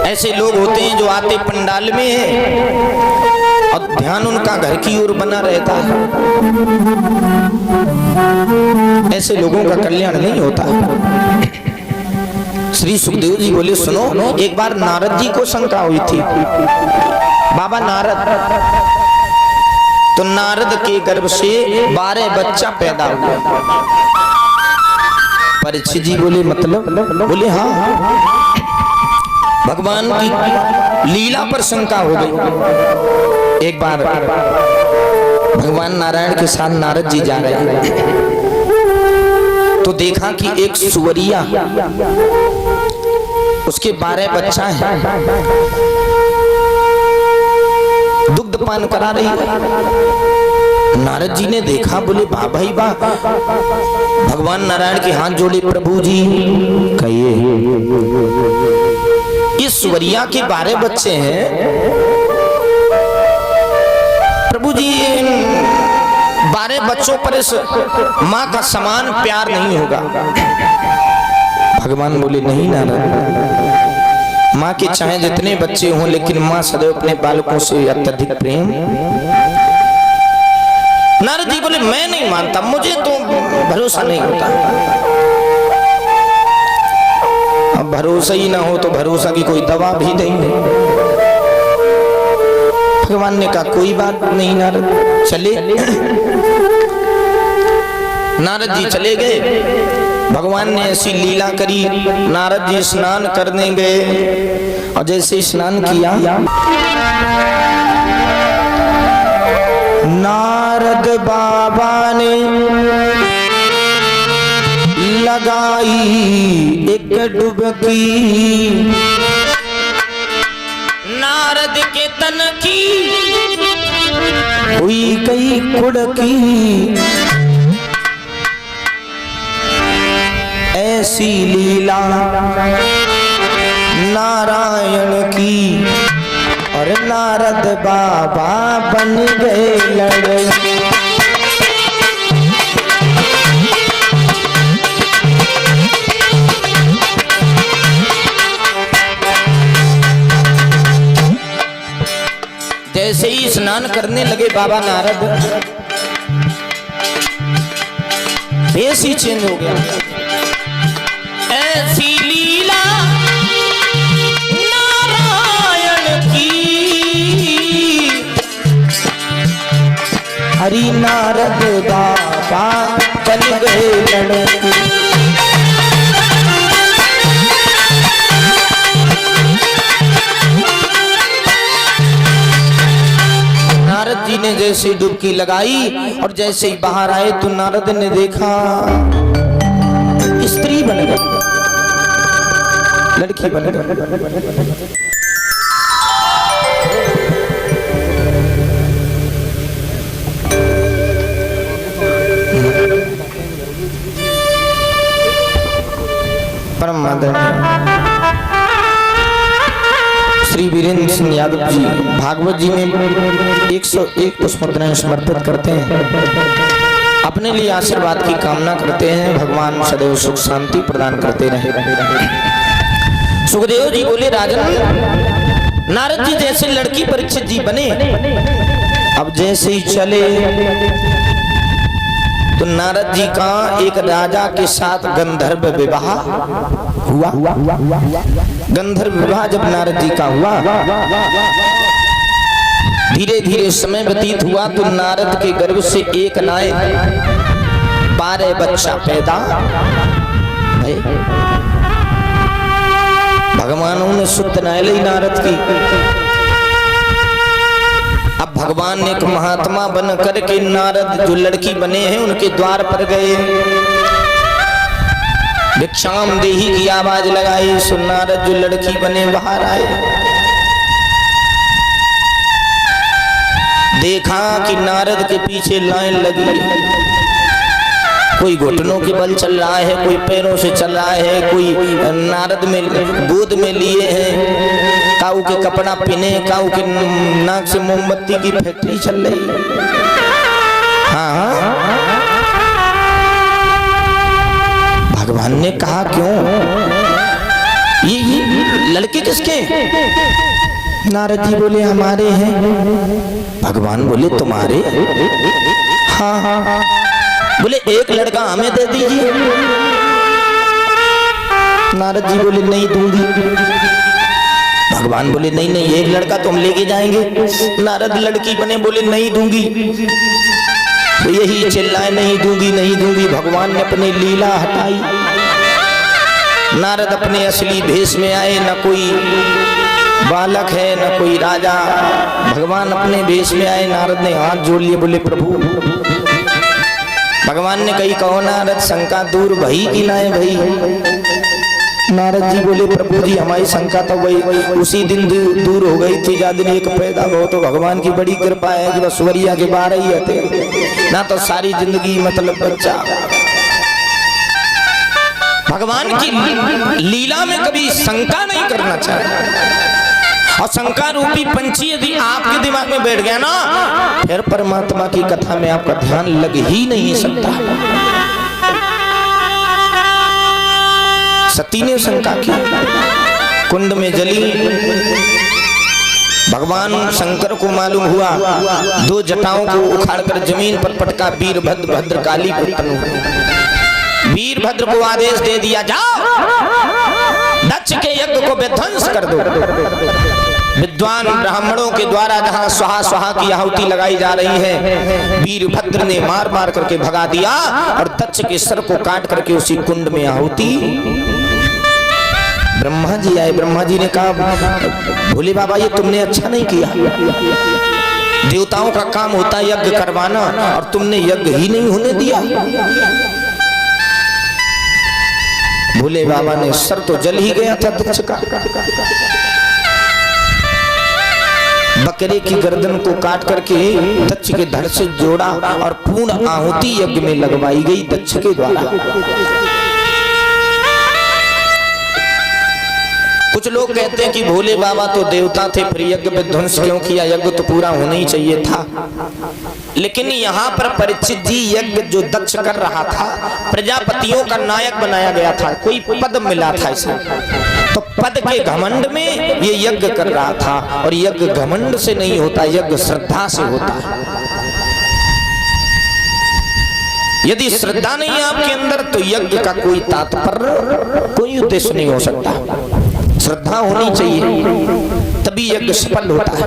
ऐसे लोग होते हैं जो आते पंडाल में है और ध्यान उनका घर की ओर बना रहता है। ऐसे लोगों का कल्याण नहीं होता। श्री सुखदेव जी बोले, सुनो, एक बार नारद जी को शंका हुई थी। बाबा नारद, तो नारद के गर्भ से 12 बच्चा पैदा हुआ। परीक्षित जी बोले, मतलब? बोले हाँ। भगवान की लीला पर शंका हो गई। एक बार भगवान नारायण के साथ नारद जी जा रहे हैं तो देखा कि एक सुवरिया, उसके 12 बच्चा है, दुग्ध पान करा रही है। नारद जी ने देखा, बोले वाह भाई वाह। भगवान नारायण के हाथ जोड़े, प्रभु जी कहिए, इस सुवरिया के 12 बच्चे हैं, प्रभु जी 12 बच्चों पर इस माँ का समान प्यार नहीं होगा। भगवान बोले, नहीं नारद, माँ के चाहे जितने बच्चे हों लेकिन माँ सदैव अपने बालकों से अत्यधिक प्रेम। नारद जी बोले, मैं नहीं मानता, मुझे तो भरोसा नहीं होता। अब भरोसा ही ना हो तो भरोसा की कोई दवा भी नहीं। भगवान ने कहा, कोई बात नहीं नारद, चले। नारद जी चले गए। भगवान ने ऐसी लीला करी, नारद जी स्नान करने गए और जैसे स्नान किया, नारद बाबा ने लगाई एक डुबकी, नारद के तन की हुई कई कुड़की। ऐसी लीला नारायण की और नारद बाबा बन गए लड़के। जैसे ही स्नान करने लगे बाबा नारद, भेष ही चेंज हो गया। ऐसी लीला नारायण की, हरि नारद बाबा बन गए लड़के। नारद जी ने जैसे डुबकी लगाई और जैसे ही बाहर आए तो नारद ने देखा स्त्री बन गई, लड़की बन गई। परम आदरणीय श्री वीरेंद्र सिंह यादव जी भागवत जी में 101 पुष्पद्रव्य समर्पित करते हैं, अपने लिए आशीर्वाद की कामना करते हैं। भगवान सदैव सुख शांति प्रदान करते रहे। सुखदेव जी बोले, राजन, नारद जी जैसे लड़की परीक्षित जी बने, अब जैसे ही चले तो नारद जी का एक राजा के साथ गंधर्व विवाह हुआ। गंधर्व विवाह जब नारद जी का हुआ, धीरे धीरे समय व्यतीत हुआ तो नारद के गर्भ से एक नाय 12 बच्चा पैदा भय। भगवानों ने सुत नायली नारद की। अब भगवान ने एक महात्मा बन करके नारद जो लड़की बने हैं उनके द्वार पर गए, भिक्षाम देही की आवाज लगाई। सो नारद जो लड़की बने बाहर आए, देखा कि नारद के पीछे लाइन लगी, कोई घुटनों के बल चल रहा है, कोई पैरों से चल रहा है, कोई नारद में गोद में लिए हैं, काऊ के कपड़ा पहने, काऊ के नाक से मोमबत्ती की फैक्ट्री चल रही है। हाँ, भगवान ने कहा क्यों? ये लड़के किसके? नारद जी बोले हमारे हैं। भगवान बोले तुम्हारे? हाँ हाँ। बोले एक लड़का हमें दे दीजिए। नारद जी बोले नहीं दूंगी। भगवान बोले नहीं नहीं, एक लड़का तुम लेके जाएंगे। नारद लड़की बने बोले नहीं दूंगी। तो यही चिल्लाए नहीं दूंगी नहीं दूंगी। भगवान ने अपनी लीला हटाई। नारद अपने असली भेष में आए, न कोई बालक है न कोई राजा। भगवान अपने भेष में आए। नारद ने हाथ जोड़ लिए, बोले प्रभु। भगवान ने कही कहो नारद, शंका दूर भई कि ना भई? नारद जी बोले प्रभु जी हमारी शंका तो वही उसी दिन दूर हो गई थी, जब दिन एक पैदा हो। तो भगवान की बड़ी कृपा है कि बस सुवरिया के 12 ही थे ना, तो सारी जिंदगी मतलब बच्चा। भगवान की लीला में कभी शंका नहीं करना चाहिए। और शंका रूपी पंछी यदि आपके दिमाग में बैठ गया ना, फिर परमात्मा की कथा में आपका ध्यान लग ही नहीं सकता। सती ने शंका की, कुंड में जली। भगवान शंकर को मालूम हुआ, 2 जटाओं को उखाड़कर जमीन पर पटका। वीरभद्र भद्रकाली पुत्र वीरभद्र को आदेश दे दिया, जाओ दक्ष के यज्ञ को विध्वंस कर दो। विद्वान ब्राह्मणों के द्वारा जहां स्वाहा स्वाहा की आहुति लगाई जा रही है, वीरभद्र ने मार मार करके भगा दिया और दक्ष के सर को काट करके उसी कुंड में आहुति। ब्रह्मा जी आए। ब्रह्मा जी ने कहा भोले बाबा ये तुमने अच्छा नहीं किया। देवताओं का काम होता है यज्ञ करवाना, और तुमने यज्ञ ही नहीं होने दिया। भोले बाबा ने सर तो जल ही गया था दक्ष का। बकरे की गर्दन को काट करके दक्ष के धड़ से जोड़ा और पूर्ण आहुति यज्ञ में लगवाई गई दक्ष के द्वारा। कुछ लोग कहते हैं कि भोले बाबा तो देवता थे, फिर यज्ञ विध्वंस क्यों किया? यज्ञ तो पूरा होना ही चाहिए था। लेकिन यहाँ पर परीक्षित जी यज्ञ जो दक्ष कर रहा था, प्रजापतियों का नायक बनाया गया था, कोई पद मिला था इसे, तो पद के घमंड में ये यज्ञ कर रहा था। और यज्ञ घमंड से नहीं होता, यज्ञ श्रद्धा से होता है। यदि श्रद्धा नहीं है आपके अंदर तो यज्ञ का कोई तात्पर्य, कोई उद्देश्य नहीं हो सकता। श्रद्धा होनी चाहिए तभी यज्ञ सफल होता है।